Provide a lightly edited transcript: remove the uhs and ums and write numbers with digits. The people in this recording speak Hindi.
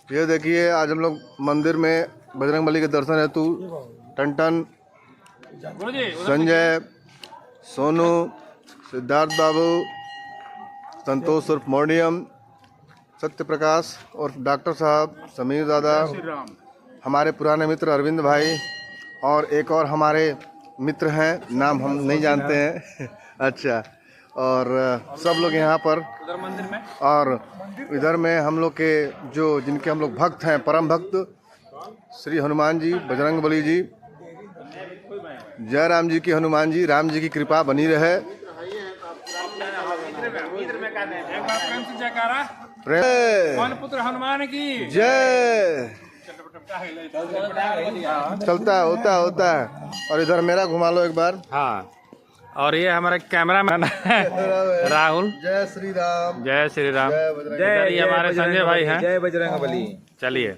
ये देखिए आज हम लोग मंदिर में बजरंगबली के दर्शन हेतु टन संजय, सोनू, सिद्धार्थ बाबू, संतोष उर्फ मॉर्डियम, सत्य प्रकाश और डॉक्टर साहब, समीर दादा, हमारे पुराने मित्र अरविंद भाई और एक और हमारे मित्र हैं, नाम हम नहीं जानते हैं अच्छा। और सब लोग यहाँ पर उधर मंदिर में और इधर में हम लोग के जो जिनके हम लोग भक्त हैं, परम भक्त श्री हनुमान जी, बजरंगबली जी, जय राम जी की, हनुमान जी, राम जी की कृपा बनी रहे। कौन पुत्र हनुमान की जय। चलता होता है। और इधर मेरा घुमा लो एक बार। हाँ, और ये हमारा कैमरा मैन राहुल। जय श्री राम। जय श्री राम। जय बजरंग। ये हमारे संजय भाई हैं। जय बजरंगबली। चलिए।